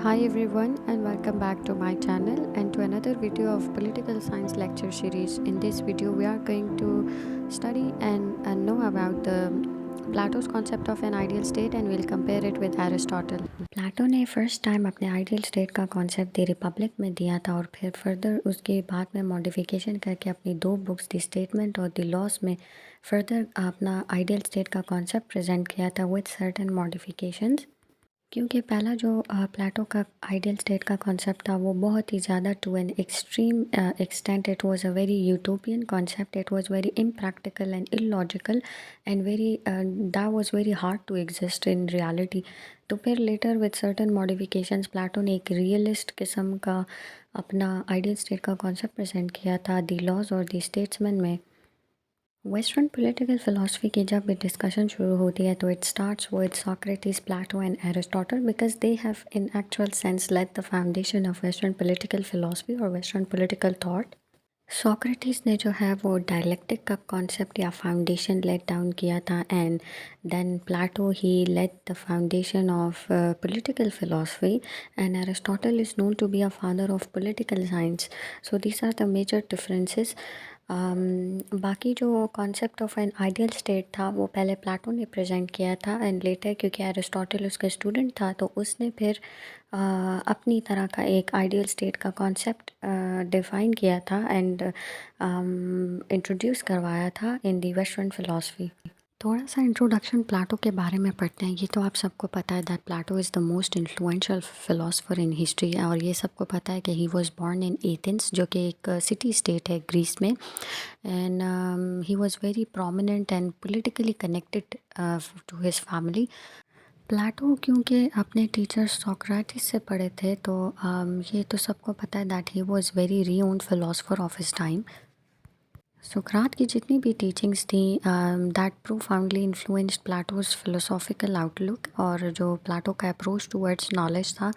Hi everyone and welcome back to my channel and to another video of political science lecture series. In this video we are going to study and know about the Plato's concept of an ideal state and we'll compare it with Aristotle. Plato ने first time अपने ideal state का concept the Republic में दिया था और फिर further उसके बाद में मॉडिफिकेशन करके अपनी दो बुक्स द स्टेटमेंट और द लॉस में फर्दर अपना आइडियल स्टेट का कॉन्सेप्ट प्रेजेंट किया था विद सर्टेन मॉडिफिकेशंस। क्योंकि पहला जो प्लेटो का आइडियल स्टेट का कॉन्सेप्ट था वो बहुत ही ज़्यादा to an extreme extent it was a very utopian concept, it was very impractical and illogical and very that was very hard to exist in reality. तो फिर later with certain modifications Plato ने एक realist किस्म का अपना ideal state का concept present किया था द लॉज और द स्टेट्समैन में। वेस्टर्न पॉलिटिकल फ़िलासफ़ी की जब डिस्कशन शुरू होती है तो it starts with Socrates, Plato and Aristotle because they have in actual sense laid the foundation of western political philosophy और वेस्टर्न पॉलिटिकल थॉट। सोक्रेटिस ने जो है वो डायलेक्टिक का कॉन्सेप्ट या फाउंडेशन लेट डाउन किया था and then Plato he laid the foundation of political philosophy and Aristotle is known to be a father of political science. So these are the major differences. बाकी जो concept of an ideal state था वो पहले Plato ने present किया था and later क्योंकि Aristotle उसका स्टूडेंट था तो उसने फिर अपनी तरह का एक आइडियल स्टेट का कॉन्सेप्ट डिफ़ाइन किया था एंड इंट्रोड्यूस करवाया था इन दी वेस्टर्न फ़िलासफ़ी। थोड़ा सा इंट्रोडक्शन प्लाटो के बारे में पढ़ते हैं। ये तो आप सबको पता है that Plato is the most influential philosopher in history और ये सबको पता है कि he was born in Athens जो कि एक सिटी स्टेट है ग्रीस में and he was very prominent and politically connected to his family. Plato क्योंकि अपने टीचर सोक्रेटिस से पढ़े थे तो ये तो सबको पता है that he was very renowned philosopher of his time. सुकरात की जितनी भी टीचिंग्स थी that profoundly influenced Plato's philosophical outlook और जो प्लाटो का अप्रोच टूवर्ड्स नॉलेज था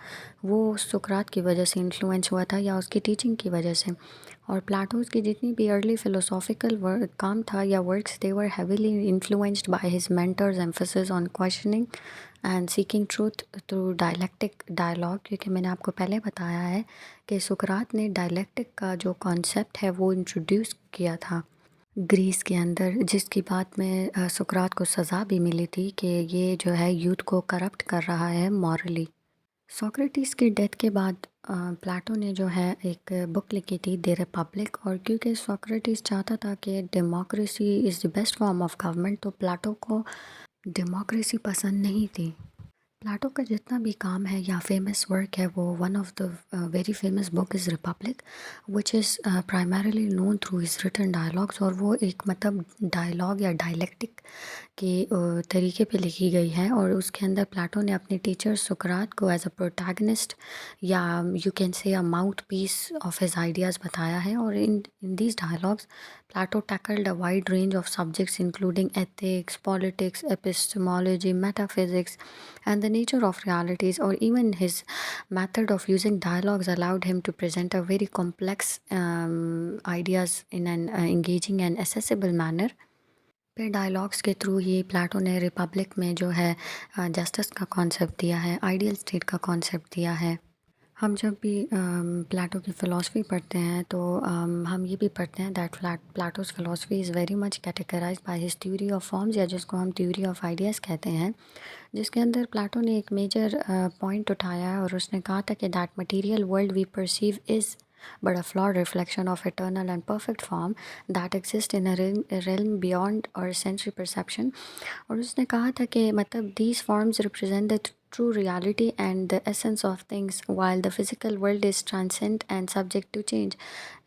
वो सुकरात की वजह से इन्फ्लुएंस हुआ था या उसकी टीचिंग की वजह से। और प्लाटोज की जितनी भी अर्ली फिलोसॉफिकल काम था या works they were heavily influenced by his mentor's emphasis on questioning and seeking truth through dialectic dialogue. क्योंकि मैंने आपको पहले बताया है कि सुकरात ने डायलेक्टिक का जो कॉन्सेप्ट है वो इंट्रोड्यूस किया था ग्रीस के अंदर, जिसकी बाद में सुकरात को सज़ा भी मिली थी कि ये जो है यूथ को करप्ट कर रहा है मॉरली। सोक्रेटिस की डेथ के बाद प्लाटो ने जो है एक बुक लिखी थी द रिपब्लिक और क्योंकि सोक्रेटिस चाहता था कि democracy is the best form of government तो प्लाटो को डेमोक्रेसी पसंद नहीं थी। प्लाटो का जितना भी काम है या फेमस वर्क है वो one of the very famous book is Republic which is primarily known through his written dialogues और वो एक मतलब डायलॉग या डायलेक्टिक के तरीके पे लिखी गई है और उसके अंदर प्लाटो ने अपने टीचर सुकरात को एज अ प्रोटैगनिस्ट या you can say a mouthpiece of his ideas बताया है। और in these dialogues Plato tackled a wide range of subjects including ethics, politics, epistemology, metaphysics, and the nature of realities, or even his method of using dialogues allowed him to present a very complex ideas in an engaging and accessible manner. फिर dialogues के through ही Plato ने Republic में जो है justice का concept दिया है, ideal state का कॉन्सेप्ट दिया है। हम जब भी प्लाटो की फ़िलासफ़ी पढ़ते हैं तो हम ये भी पढ़ते हैं that Plato's philosophy is very much categorized by his theory of forms या जिसको हम थ्योरी ऑफ आइडियाज़ कहते हैं, जिसके अंदर प्लाटो ने एक मेजर पॉइंट उठाया है और उसने कहा था कि that material world we perceive is but a flawed reflection of eternal and perfect form that exists in a realm beyond our sensory perception। और उसने कहा था कि मतलब these forms represent the true reality and the essence of things while the physical world is transient and subject to change।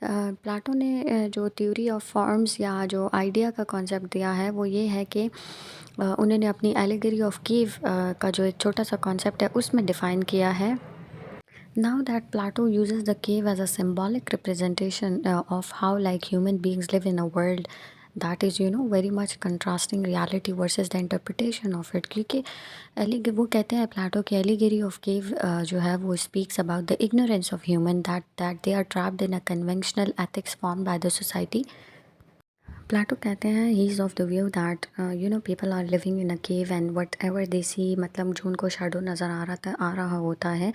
Plato ने जो theory of forms या जो आइडिया का कॉन्सेप्ट दिया है वो ये है कि उन्होंने अपनी एलिगरी ऑफ कीव का जो एक छोटा सा कॉन्सेप्ट है उसमें डिफ़ाइन किया है। Now that Plato uses the cave as a symbolic representation of how like human beings live in a world that is very much contrasting reality versus the interpretation of it। क्योंकि वो कहते हैं Plato की एलिगेरी of केव जो है वो speaks about the ignorance of human that they are trapped in a conventional ethics formed by the society। Plato कहते हैं he is of the view that people are living in a cave and whatever they see, मतलब जो उनको shadow नज़र आ रहा होता है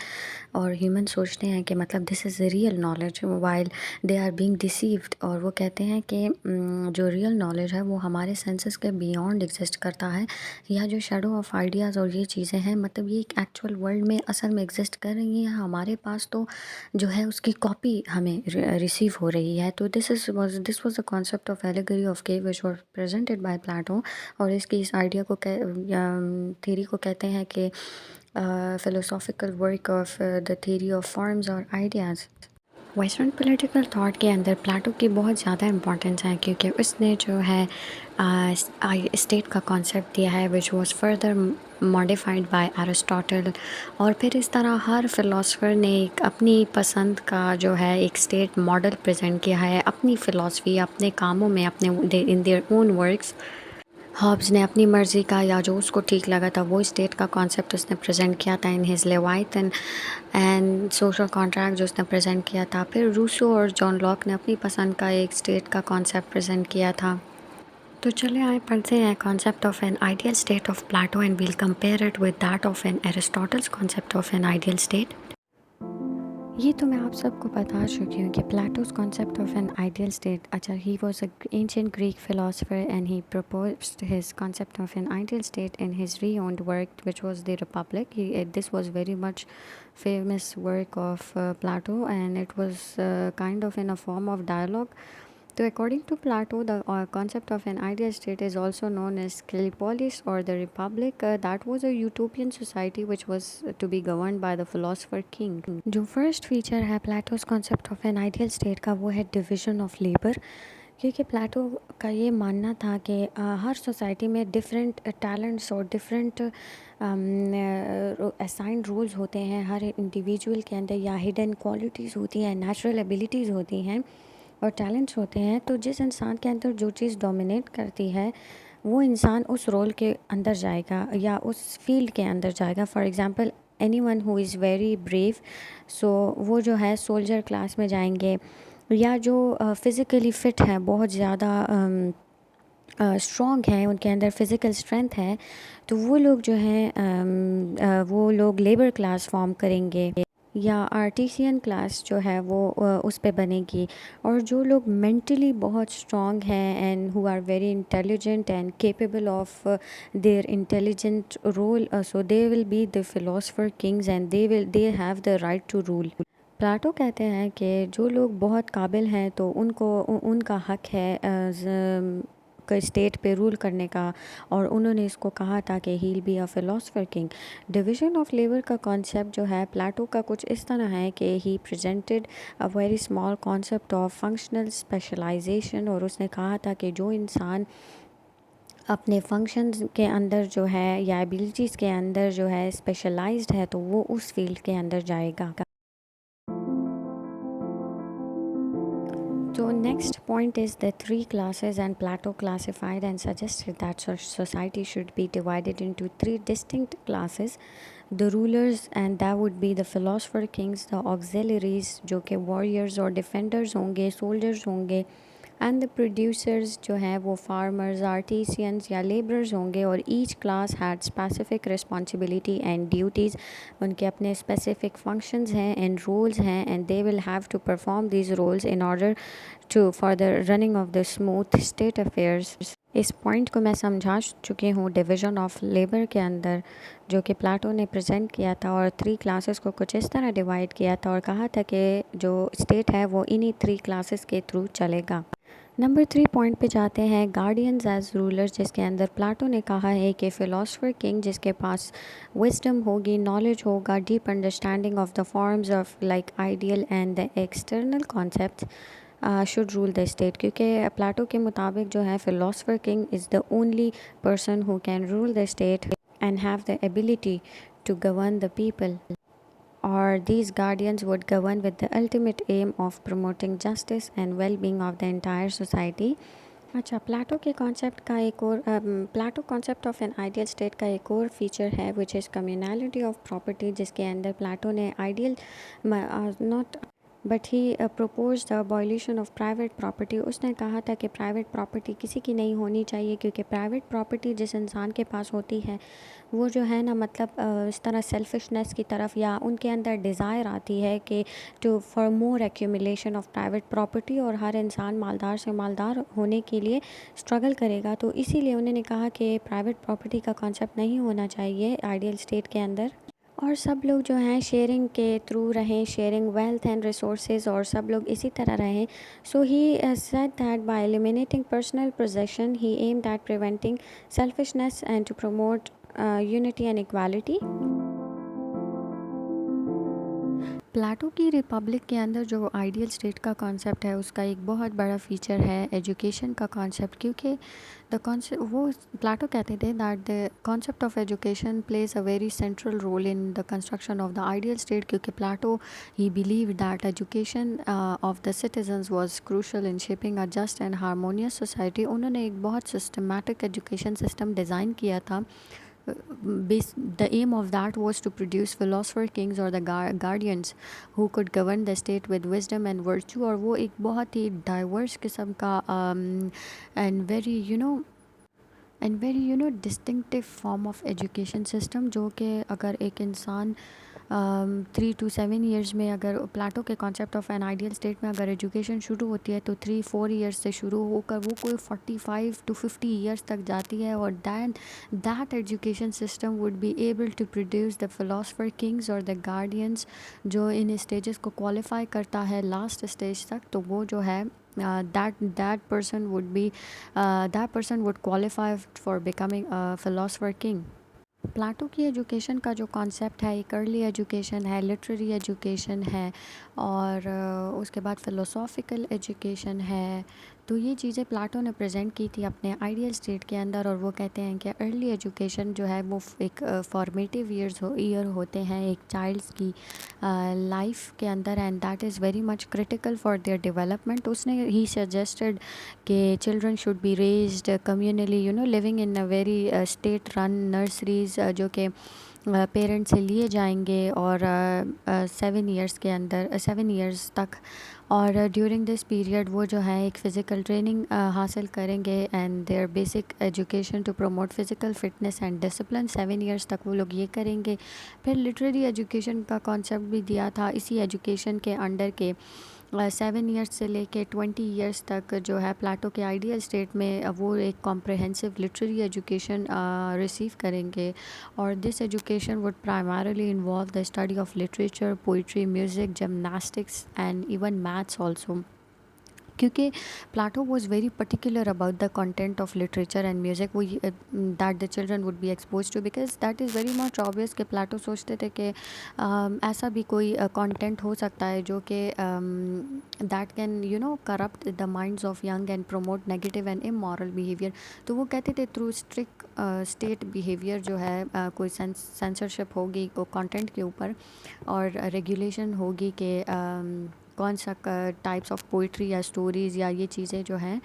और ह्यूमन सोचते हैं कि मतलब this is real knowledge while they are being deceived. और वो कहते हैं कि जो रियल नॉलेज है वो हमारे सेंसेस के बियॉन्ड एग्जिस्ट करता है, या जो शैडो ऑफ आइडियाज़ और ये चीज़ें हैं मतलब ये एक एक्चुअल वर्ल्ड में असल में एग्जिस्ट कर रही हैं हमारे पास, तो जो है उसकी कॉपी हमें रिसीव हो रही है। तो this was the concept of allegory of cave which was presented by Plato. और इसकी इस आइडिया को थ्योरी को कहते हैं कि philosophical work of the theory of forms और आइडियाज़। वेस्टर्न पॉलिटिकल थॉट के अंदर प्लेटो की बहुत ज़्यादा इम्पोर्टेंस है, क्योंकि उसने जो है स्टेट का कॉन्सेप्ट दिया है which was further modified by Aristotle. और फिर इस तरह हर फिलोसफर ने एक अपनी पसंद का जो है एक स्टेट मॉडल प्रेजेंट किया है अपनी फ़िलासफ़ी अपने कामों में, अपने in their own works. Hobbes ने अपनी मर्ज़ी का या जो उसको ठीक लगा था वो स्टेट का कॉन्सेप्ट उसने प्रेजेंट किया था in his Leviathan and social contract जो उसने प्रेजेंट किया था। फिर रूसो और जॉन लॉक ने अपनी पसंद का एक स्टेट का कॉन्सेप्ट प्रेजेंट किया था। तो चले आए पढ़ते हैं concept of an ideal state of Plato and we'll compare it with that of an Aristotle's concept of an ideal state. ये तो मैं आप सबको बता चुकी हूँ कि Plato's concept of an ideal state, अच्छा he was a ancient Greek philosopher and he proposed his concept of an ideal state in his re-owned work which was the Republic. This was very much famous work of Plato, and it was kind of in a form of dialogue. So according to Plato, the concept of an ideal state is also known as Calipolis or the Republic. That was a utopian society which was to be governed by the philosopher king. जो first feature है plateaus concept of an ideal state का वो है division of labour. क्योंकि प्लेटो का ये मानना था कि हर सोसाइटी में डिफरेंट टैलेंट्स और डिफरेंट असाइंड रोल्स होते हैं हर इंडिविजुअल के अंदर, या हिडन क्वालिटीज़ होती हैं, नेचुरल एबिलिटीज़ होती हैं और टैलेंट्स होते हैं। तो जिस इंसान के अंदर जो चीज़ डोमिनेट करती है वो इंसान उस रोल के अंदर जाएगा या उस फील्ड के अंदर जाएगा। For example anyone who is very brave, so वो जो है सोल्जर क्लास में जाएंगे, या जो फ़िज़िकली फ़िट है, बहुत ज़्यादा स्ट्रॉन्ग हैं, उनके अंदर फ़िज़िकल स्ट्रेंथ है, तो वो लोग जो हैं वो लोग लेबर क्लास फॉर्म करेंगे, या आर्टिसियन क्लास जो है वो उस पे बनेगी। और जो लोग मेंटली बहुत स्ट्रॉन्ग हैं and who are very intelligent and capable of their intelligent role, so they will be the philosopher kings and they have the right to rule. Plato कहते हैं कि जो लोग बहुत काबिल हैं तो उनका हक है स्टेट पे रूल करने का, और उन्होंने इसको कहा था कि he will be a philosopher king. Division of labour का कॉन्सेप्ट जो है प्लाटो का कुछ इस तरह है कि he presented a very small concept of functional specialisation. और उसने कहा था कि जो इंसान अपने फंक्शंस के अंदर जो है या एबिलिटीज़ के अंदर जो है स्पेशलाइज्ड है तो वो उस फील्ड के अंदर जाएगा। So next point is the three classes, and Plato classified and suggested that society should be divided into three distinct classes. The rulers, and that would be the philosopher kings, the auxiliaries जो कि warriors और defenders होंगे, soldiers होंगे, and the producers जो हैं वो farmers, artisans या labourers होंगे। और each class had specific responsibility and duties, उनके अपने स्पेसिफिक फंक्शंस हैं एंड रोल्स हैं, and they will have to perform these roles in order to for the running of the smooth state affairs. इस point को मैं समझा चुकी हूँ डिवीज़न ऑफ लेबर के अंदर जो कि प्लाटो ने प्रेजेंट किया था, और थ्री क्लासेस को कुछ इस तरह डिवाइड किया था और कहा था कि जो स्टेट है वो इन्हीं थ्री क्लासेस के थ्रू चलेगा। नंबर 3 पॉइंट पे जाते हैं गार्डियंस एज रूलर्स, जिसके अंदर प्लाटो ने कहा है कि फ़िलासफ़र किंग जिसके पास विजडम होगी, नॉलेज होगा, deep understanding of the forms of like ideal and the external concept should rule the state. क्योंकि प्लाटो के मुताबिक जो है philosopher king is the only person who can rule the state and have the ability to govern the people, or these guardians would govern with the ultimate aim of promoting justice and well-being of the entire society. अच्छा, Plato के concept का एक और Plato concept of an ideal state का एक और feature है which is कम्युनैलिटी of property, जिसके अंदर प्लाटो ने ideal not but he propose the abolition of private property. उसने कहा था कि प्राइवेट प्रॉपर्टी किसी की नहीं होनी चाहिए, क्योंकि प्राइवेट प्रॉपर्टी जिस इंसान के पास होती है वो जो है ना, मतलब इस तरह सेल्फिशनेस की तरफ, या उनके अंदर डिज़ायर आती है कि to for more accumulation of private property, और हर इंसान मालदार से मालदार होने के लिए स्ट्रगल करेगा। तो इसीलिए उन्होंने कहा कि प्राइवेट प्रॉपर्टी का कॉन्सेप्ट नहीं होना चाहिए आइडियल स्टेट के अंदर, और सब लोग जो हैं शेयरिंग के थ्रू रहें, शेयरिंग वेल्थ एंड रिसोर्सेज, और सब लोग इसी तरह रहें। So he said that by eliminating personal possession he aimed at preventing selfishness and to promote unity and equality. Plato की रिपब्लिक के अंदर जो आइडियल स्टेट का कॉन्सेप्ट है उसका एक बहुत बड़ा फीचर है एजुकेशन का कॉन्सेप्ट, क्योंकि द कॉन्सेप्ट वो प्लाटो कहते थे that the concept of education plays a very central role in the construction of the ideal state, क्योंकि Plato he believe that education of the citizens was crucial in shaping a just and harmonious society. उन्होंने एक बहुत systematic education system design किया था। The aim of that was to produce philosopher kings or the guardians who could govern the state with wisdom and virtue, और वो एक बहुत ही diverse किस्म का and very distinctive form of education system, जो कि अगर एक इंसान 3 to 7 years में, अगर प्लाटो के concept of an ideal state में अगर एजुकेशन शुरू होती है तो 3-4 years से शुरू होकर वो कोई 45 to 50 years तक जाती है, और then that education system would be able to produce the philosopher kings और द गार्डियंस, जो इन स्टेजेस को क्वालिफाई करता है लास्ट स्टेज तक। तो वो जो है that person would qualify for becoming a philosopher king. Plato की एजुकेशन का जो कॉन्सेप्ट है एक अर्ली एजुकेशन है, लिटरेरी एजुकेशन है, और उसके बाद फ़िलोसॉफ़िकल एजुकेशन है। तो ये चीज़ें प्लाटो ने प्रेजेंट की थी अपने आइडियल स्टेट के अंदर, और वो कहते हैं कि अर्ली एजुकेशन जो है वो एक फॉर्मेटिव ईयर होते हैं एक चाइल्ड्स की लाइफ के अंदर, and that is very much critical for their development. उसने ही सजेस्टेड कि children should be raised communally, living in a very state run nurseries, जो कि पेरेंट्स से लिए जाएंगे, और 7 years के अंदर 7 years तक, और ड्यूरिंग दिस पीरियड वो जो है एक फ़िज़िकल ट्रेनिंग हासिल करेंगे, and their basic education to promote physical fitness and discipline. 7 years तक वो लोग ये करेंगे। फिर लिटरेरी एजुकेशन का कॉन्सेप्ट भी दिया था इसी एजुकेशन के अंडर के 7 years से लेके 20 years तक जो है प्लाटो के आइडियल स्टेट में वो एक कॉम्प्रहेंसिव लिटरेरी एजुकेशन रिसीव करेंगे, और this education would primarily involve the study of literature, poetry, music, gymnastics and even maths also, क्योंकि Plato was very particular about the content of literature and music वो that the children would be expose to, because that is very much obvious कि Plato सोचते थे कि ऐसा भी कोई content हो सकता है जो कि that can corrupt the minds of young and promote negative and immoral behaviour. तो वो कहते थे थ्रू स्ट्रिक्ट स्टेट बिहेवियर जो है कोई सेंसरशिप होगी कंटेंट के ऊपर, और रेगुलेशन होगी कि कौन सा टाइप्स ऑफ पोइट्री या स्टोरीज़ या ये चीज़ें जो हैं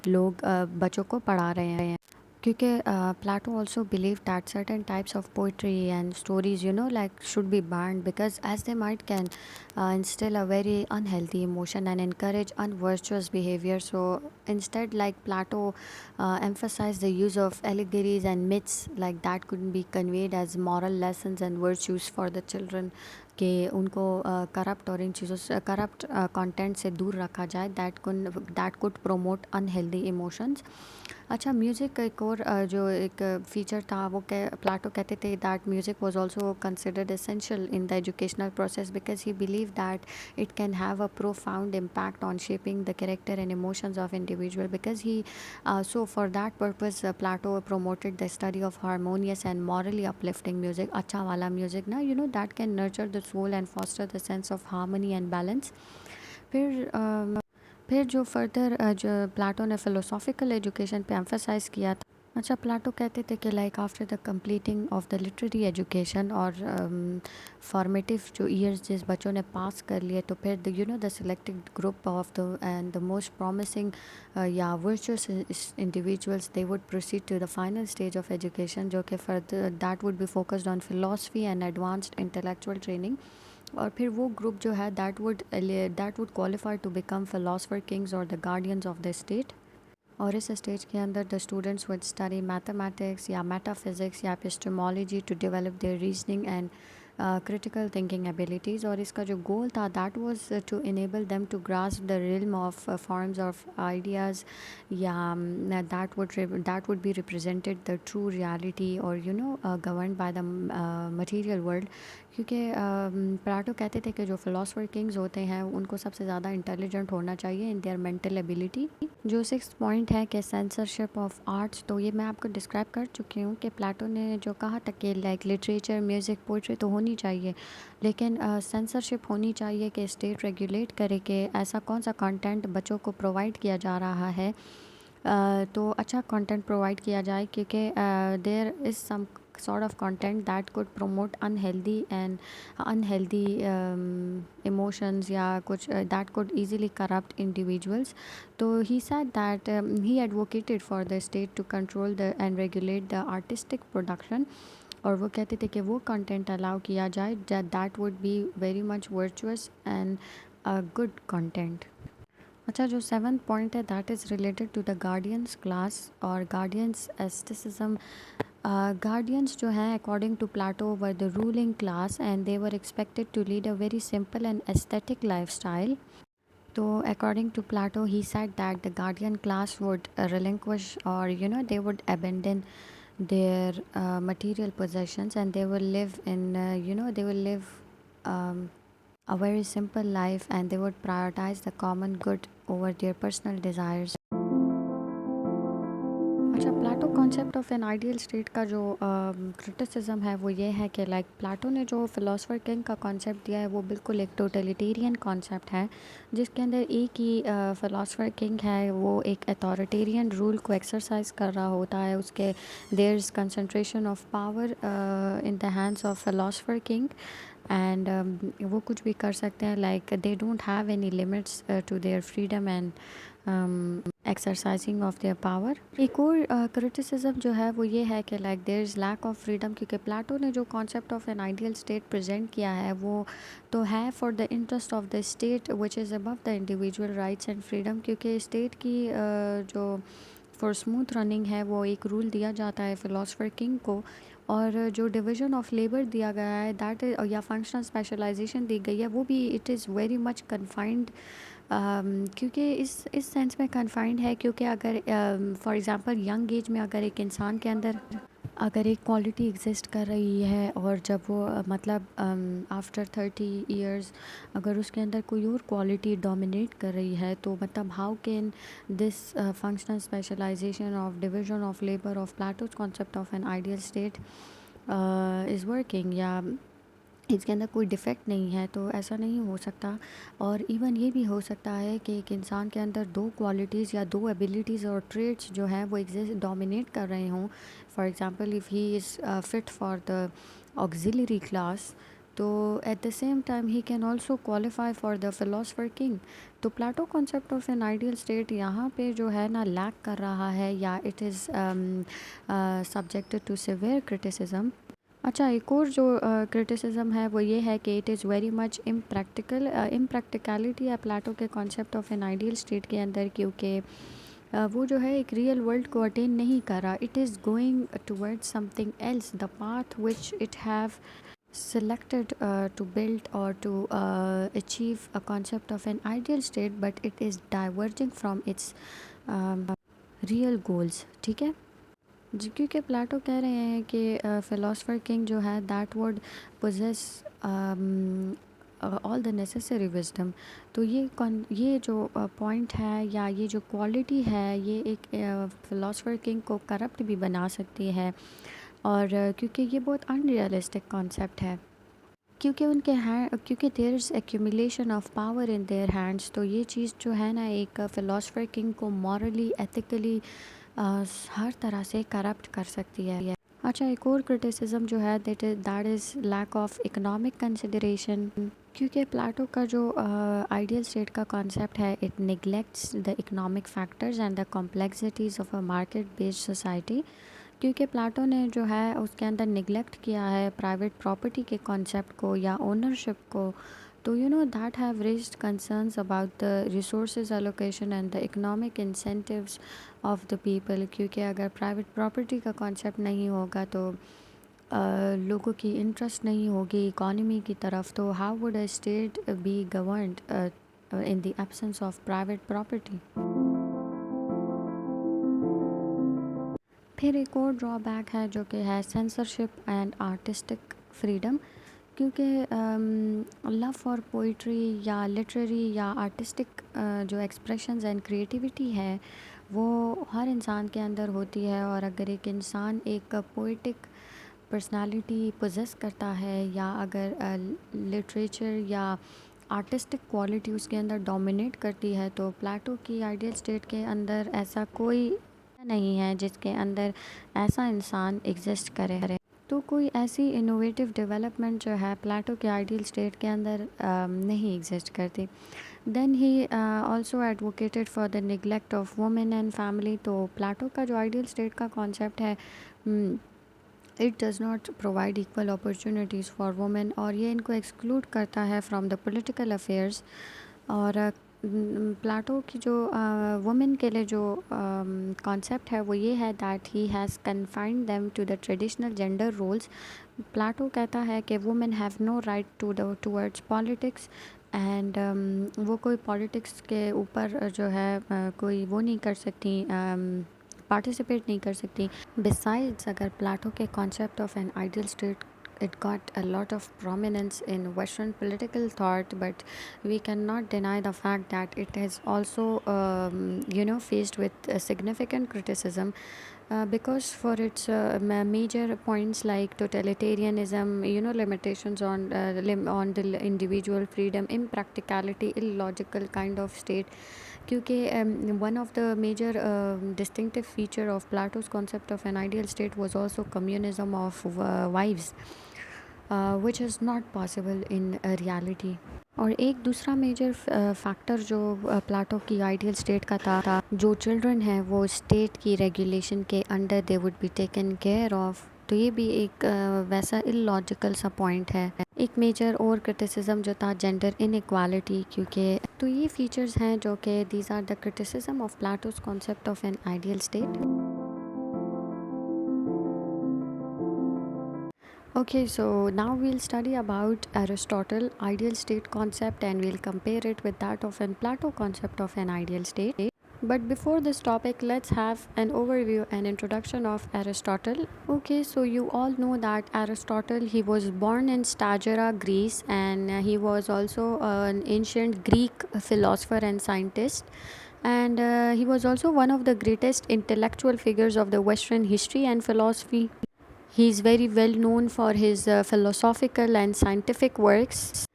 लोग बच्चों को पढ़ा रहे हैं, क्योंकि Plato also believe that certain types of poetry and stories like should be banned, because as they might can instill a very unhealthy emotion and encourage unvirtuous behavior. So instead, like Plato emphasized the use of allegories and myths like that could be conveyed as moral lessons and virtues for the children, कि उनको corrupt और इन चीज़ों से corrupt content से दूर रखा जाए, that could promote unhealthy emotions. अच्छा, म्यूज़िक का एक और जो एक फीचर था वो प्लाटो कहते थे that music was also considered essential in the educational process, because he believe that it can have a profound impact on shaping the character and emotions of individual, because he so for that purpose Plato promoted the study of harmonious and morally uplifting music, अच्छा वाला music ना, that can nurture the soul and foster the sense of harmony and balance। फिर जो further जो Plato ने फ़िलोसॉफ़िकल education पे emphasise किया था। अच्छा, प्लाटो कहते थे कि like after the completing of the literary education और फॉर्मेटिव जो ईयर्स जिस बच्चों ने पास कर लिए, तो फिर the selected group of the and the most promising या virtuous individuals they would proceed to the final stage of education, जो कि further that would be focused on philosophy and advanced intellectual training. और फिर वो group जो है that would qualify to become philosopher kings और the guardians of the state. और इस स्टेज के अंदर the students would study mathematics या मेटाफिज़िक्स या epistemology to develop their reasoning and critical thinking abilities। और इसका जो गोल था that was to enable them to grasp the realm of forms of ideas या that would be represented the true reality or governed by the material world। क्योंकि Plato कहते थे कि जो फिलोसफर किंग्स होते हैं उनको सबसे ज़्यादा इंटेलिजेंट होना चाहिए इन देयर मेंटल एबिलिटी। जो सिक्स पॉइंट है कि सेंसरशिप ऑफ आर्ट्स, तो ये मैं आपको डिस्क्राइब कर चुकी हूँ कि प्लाटो ने जो कहा था कि लाइक लिटरेचर म्यूज़िक पोइट्री तो होनी चाहिए, लेकिन सेंसरशिप होनी चाहिए कि स्टेट रेगुलेट करे कि ऐसा कौन सा कंटेंट बच्चों को प्रोवाइड किया जा रहा है। तो अच्छा कंटेंट प्रोवाइड किया जाए, क्योंकि there is some sort of content that could promote unhealthy emotions या कुछ that could easily corrupt individuals। तो he said that he advocated for the state to control the and regulate the artistic production। और वो कहते थे कि वो content allow किया जाए that would be very much virtuous and a good content। अच्छा, जो सेवन्थ पॉइंट है that is related to the guardians class और गार्डियंस एस्टिसिज्म। Guardians जो हैं according to Plato were the ruling class and they were expected to lead a very simple and aesthetic lifestyle। तो according to Plato he said that the guardian class would relinquish or they would abandon their material possessions and they will live in they will live um, a very simple life and they would prioritize the common good over their personal desires। अच्छा, Plato concept of an ideal state का जो criticism है वो ये है कि like Plato ने जो फिलोसफर किंग का कॉन्सेप्ट दिया है वो बिल्कुल एक टोटलिटेरियन कॉन्सेप्ट है, जिसके अंदर एक ही फिलोसफर किंग है, वो एक अथॉरिटेरियन रूल को एक्सरसाइज कर रहा होता है। उसके there is concentration of power in the hands of philosopher king and वो कुछ भी कर सकते हैं, like they don't have any limits to their freedom and exercising of their power. एक और क्रिटिसिज्म जो है वो ये है कि like there is lack of freedom, क्योंकि प्लाटो ने जो concept of an ideal state present किया है वो तो है for the interest of the state which is above the individual rights and freedom. क्योंकि स्टेट की जो फॉर स्मूथ रनिंग है वो एक रूल दिया जाता है फिलोसफर किंग को, और जो डिवीज़न ऑफ लेबर दिया गया है दैट या फंक्शनल स्पेशलाइजेशन दी गई है वो भी it is very much confined. क्योंकि इस सेंस में कन्फाइंड है क्योंकि अगर फॉर एग्ज़ाम्पल यंग एज में अगर एक इंसान के अंदर अगर एक क्वालिटी एग्जिस्ट कर रही है और जब वो मतलब आफ्टर 30 ईयर्स अगर उसके अंदर कोई और क्वालिटी डोमिनेट कर रही है, तो मतलब how can this functional specialization of division of labour of Plato's concept of an ideal state is working, या इसके अंदर कोई डिफ़ेक्ट नहीं है, तो ऐसा नहीं हो सकता। और इवन ये भी हो सकता है कि एक इंसान के अंदर दो क्वालिटीज़ या दो एबिलिटीज़ और ट्रेड्स जो हैं वो एग्जिस्ट डोमिनेट कर रहे हों। For example if he is fit for the auxiliary class, तो at the same time he can also qualify for the philosopher king. तो Plato concept of an ideal state यहाँ पे जो है ना लैक कर रहा है या it is subjected to severe criticism. अच्छा, एक और जो क्रिटिसिज्म है वो ये है कि इट इज़ वेरी मच इम्प्रैक्टिकलिटी है प्लाटो के concept of an ideal state के अंदर, क्योंकि वो जो है एक रियल वर्ल्ड को अटेन नहीं कर रहा। It is going towards something else, the path which it have selected to build or to achieve a concept of an ideal state, but it is diverging from its real goals। ठीक है जी, क्योंकि Plato कह रहे हैं कि philosopher king जो है that would possess all the necessary wisdom. तो ये जो पॉइंट है या ये जो क्वालिटी है ये एक फिलोसफर किंग को करप्ट भी बना सकती है, और क्योंकि ये बहुत अनरियलिस्टिक कॉन्सेप्ट है, क्योंकि उनके हैंड क्योंकि there is accumulation of power in their hands. तो ये चीज़ जो है ना एक फ़िलोसफर किंग को मॉरली एथिकली हर तरह से करप्ट कर सकती है। अच्छा, एक और क्रिटिसिज्म जो है that is lack of economic consideration, क्योंकि प्लाटो का जो आइडियल स्टेट का कॉन्सेप्ट है it neglects the economic factors and the complexities of a market based society. क्योंकि प्लाटो ने जो है उसके अंदर निगलेक्ट किया है प्राइवेट प्रॉपर्टी के कॉन्सेप्ट को या ओनरशिप को। तो that have raised concerns about the resources allocation and the economic incentives of the people. क्योंकि अगर प्राइवेट प्रॉपर्टी का कॉन्सेप्ट नहीं होगा तो लोगों की इंटरेस्ट नहीं होगी इकोनॉमी की तरफ, तो how would a state be governed in the absence of private property. फिर एक और ड्रॉबैक है जो कि है सेंसरशिप एंड आर्टिस्टिक फ्रीडम। क्योंकि लव फॉर पोइट्री या लिटरेरी या आर्टिस्टिक जो एक्सप्रेशंस एंड क्रिएटिविटी है वो हर इंसान के अंदर होती है। और अगर एक इंसान एक पोइटिक पर्सनालिटी पोजेस करता है या अगर लिटरेचर या आर्टिस्टिक क्वालिटी उसके अंदर डोमिनेट करती है, तो प्लेटो की आइडियल स्टेट के अंदर ऐसा कोई नहीं है जिसके अंदर ऐसा इंसान एग्जिस्ट करे। तो कोई ऐसी इनोवेटिव डेवलपमेंट जो है प्लेटो के आइडियल स्टेट के अंदर नहीं एग्जिस्ट करती। Then he also advocated for the neglect of women and family. तो प्लेटो का जो आइडियल स्टेट का कॉन्सेप्ट है, it does not provide equal opportunities for women, और ये इनको एक्सक्लूड करता है फ्रॉम द पॉलिटिकल अफेयर्स। और प्लाटो की जो वुमेन के लिए जो कॉन्सेप्ट है वो ये है that he has confined them to the traditional gender roles. Plato कहता है कि women have no right towards politics and वो कोई पॉलिटिक्स के ऊपर जो है कोई वो नहीं कर सकती, पार्टिसिपेट नहीं कर सकती। बिसाइड्स अगर प्लाटो के concept of an ideal state, it got a lot of prominence in Western political thought, but we cannot deny the fact that it is also faced with significant criticism because for its major points like totalitarianism, limitations on the individual freedom, impracticality, illogical kind of state. क्योंकि one of the major distinctive feature of Plato's concept of an ideal state was also communism of wives, which is not possible in reality. और एक दूसरा major factor जो Plato की ideal state का था, जो children हैं वो स्टेट की रेगुलेशन के under they would be taken care of. तो ये भी एक वैसा इलॉजिकल सा पॉइंट है। एक मेजर और क्रिटिसिज्म जो था जेंडर इनइक्वालिटी, क्योंकि तो ये फीचर्स हैं जो कि these are the criticism of Plato's concept of an ideal state. Okay, so now we'll study about Aristotle ideal state concept and we'll compare it with that of an Plato concept of an ideal state. But before this topic, let's have an overview and introduction of Aristotle. Okay, so you all know that Aristotle, he was born in Stagira, Greece, and he was also an ancient Greek philosopher and scientist. And he was also one of the greatest intellectual figures of the Western history and philosophy. He is very well known for his philosophical and scientific works.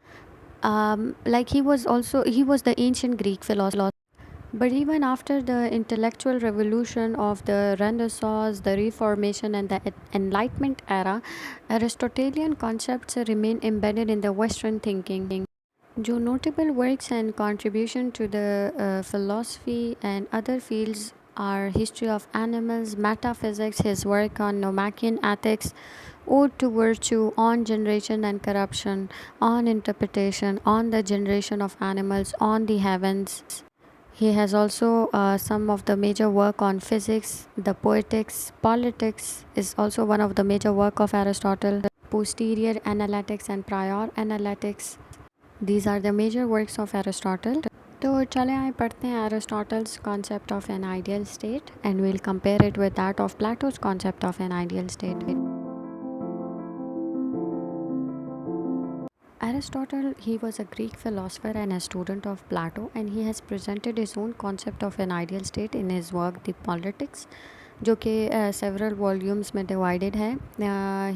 Like he was the ancient Greek philosopher. But even after the intellectual revolution of the Renaissance, the Reformation, and the Enlightenment era, Aristotelian concepts remain embedded in the Western thinking. जो notable works and contribution to the philosophy and other fields are history of animals, metaphysics, his work on Nomachian ethics, ode to virtue, on generation and corruption, on interpretation, on the generation of animals, on the heavens. He has also some of the major work on physics, the poetics, politics is also one of the major work of Aristotle, posterior analytics and prior analytics. These are the major works of Aristotle. तो चले आए पढ़ते हैं Aristotle's concept of an ideal state and we'll compare it with that of Plato's concept of an ideal state. Aristotle, he was a Greek philosopher and a student of Plato, and he has presented his own concept of an ideal state in his work The Politics, जो कि several volumes में divided है.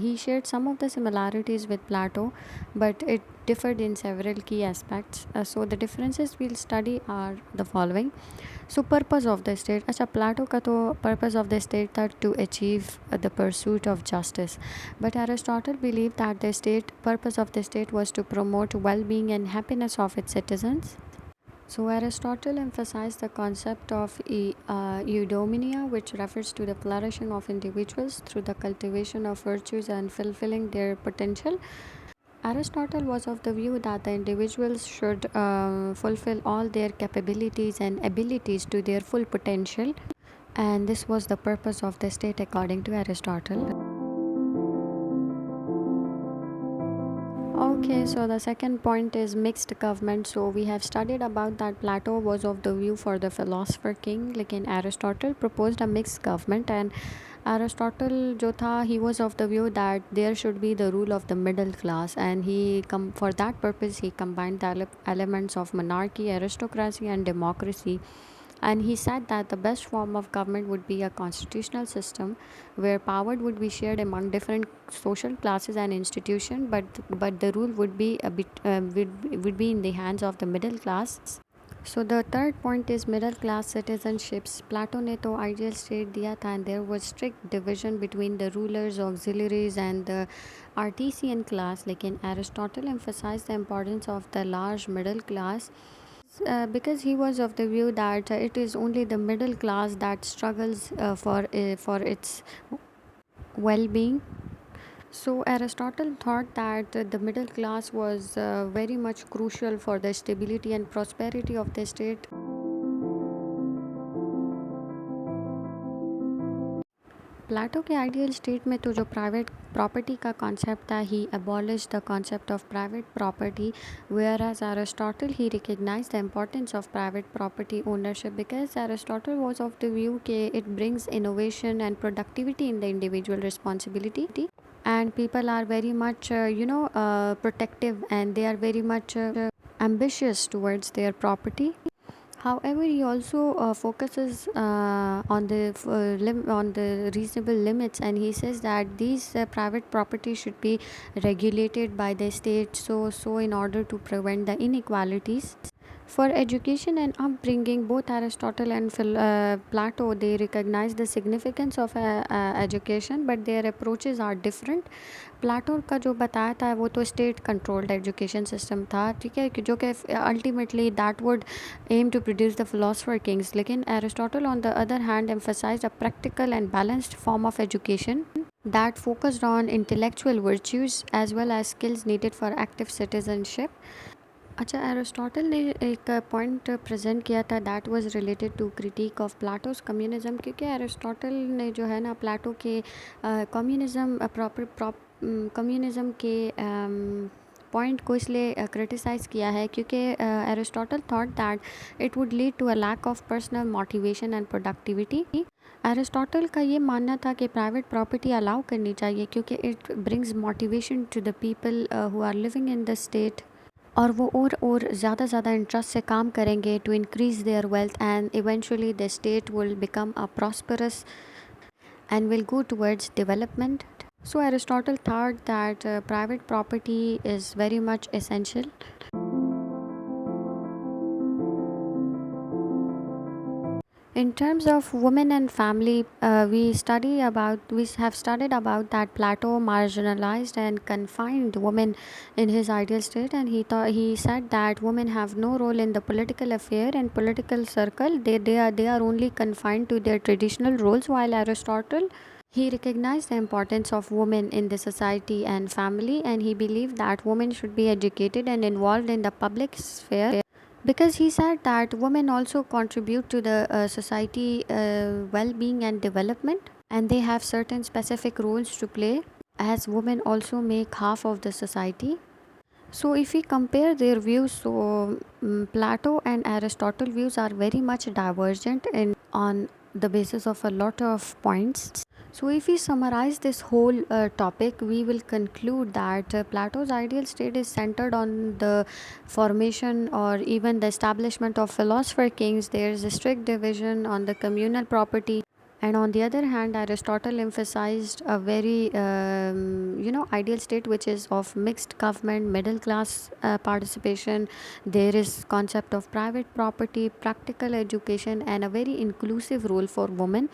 He shared some of the similarities with Plato, but it differed in several key aspects. So the differences we'll study are the following. So purpose of the state, अच्छा Plato का तो purpose of the state था to achieve the pursuit of justice, but Aristotle believed that the purpose of the state was to promote well-being and happiness of its citizens. So Aristotle emphasized the concept of eudaimonia, which refers to the flourishing of individuals through the cultivation of virtues and fulfilling their potential. Aristotle was of the view that the individuals should fulfill all their capabilities and abilities to their full potential, and this was the purpose of the state according to Aristotle. Okay, so the second point is mixed government. So we have studied about that Plato was of the view for the philosopher king, like in Aristotle proposed a mixed government, and Aristotle जो था he was of the view that there should be the rule of the middle class, and for that purpose he combined the elements of monarchy, aristocracy, and democracy. And he said that the best form of government would be a constitutional system where power would be shared among different social classes and institutions, but the rule would be a bit would be in the hands of the middle class. So the third point is middle class citizenships. Plato ने तो ideal state दिया था, and there was strict division between the rulers, auxiliaries, and the artisan class. लेकिन Aristotle emphasized the importance of the large middle class because he was of the view that it is only the middle class that struggles for its well-being. So Aristotle thought that the middle class was very much crucial for the stability and prosperity of the state. Plato के ideal state में तो जो private property का concept था, he abolish the concept of private property, whereas Aristotle he recognise the importance of private property ownership because Aristotle was of the view के it brings innovation and productivity in the individual responsibility, and people are very much protective, and they are very much ambitious towards their property. However, he also focuses on the reasonable limits, and he says that these private property should be regulated by the state, so in order to prevent the inequalities. For education and upbringing, both Aristotle and Plato, they recognize the significance of education, but their approaches are different. Plato का जो बताया था वो तो state controlled education system था, ठीक है, जो कि ultimately that would aim to produce the philosopher kings. लेकिन Aristotle on the other hand emphasized a practical and balanced form of education that focused on intellectual virtues as well as skills needed for active citizenship. अच्छा, Aristotle ने एक point present किया था that was related to critique of Plato's communism, क्योंकि Aristotle ने जो है ना प्लाटो के कम्युनिज्म के पॉइंट को इसलिए क्रिटिसाइज़ किया है क्योंकि Aristotle thought that it would lead to a lack of personal motivation and productivity. Aristotle का ये मानना था कि प्राइवेट प्रॉपर्टी अलाउ करनी चाहिए क्योंकि it brings motivation to the people who are living in the state, और वो और ज़्यादा इंटरेस्ट से काम करेंगे to increase their wealth, and eventually the state will become a prosperous and will go towards development. So Aristotle thought that private property is very much essential. In terms of women and family, we have studied about that Plato marginalized and confined women in his ideal state, and he said that women have no role in the political affair and political circle. They are only confined to their traditional roles. While Aristotle, he recognized the importance of women in the society and family, and he believed that women should be educated and involved in the public sphere because he said that women also contribute to the society well-being and development, and they have certain specific roles to play, as women also make half of the society. So if we compare their views, so Plato and Aristotle views are very much divergent in on the basis of a lot of points. So if we summarize this whole topic, we will conclude that Plato's ideal state is centered on the formation or even the establishment of philosopher kings. There is a strict division on the communal property, and on the other hand, Aristotle emphasized a very ideal state which is of mixed government, middle class participation. There is concept of private property, practical education, and a very inclusive role for women.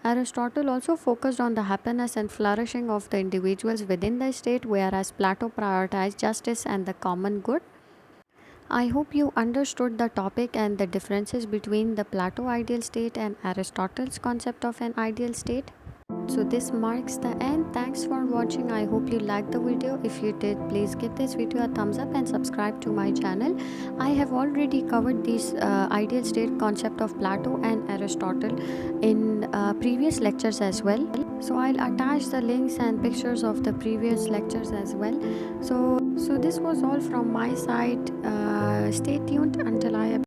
Aristotle also focused on the happiness and flourishing of the individuals within the state, whereas Plato prioritized justice and the common good. I hope you understood the topic and the differences between the Plato ideal state and Aristotle's concept of an ideal state. So this marks the end. Thanks for watching. I hope you liked the video. If you did, please give this video a thumbs up and subscribe to my channel. I have already covered this ideal state concept of Plato and Aristotle in previous lectures as well. So I'll attach the links and pictures of the previous lectures as well. So this was all from my side. Stay tuned until I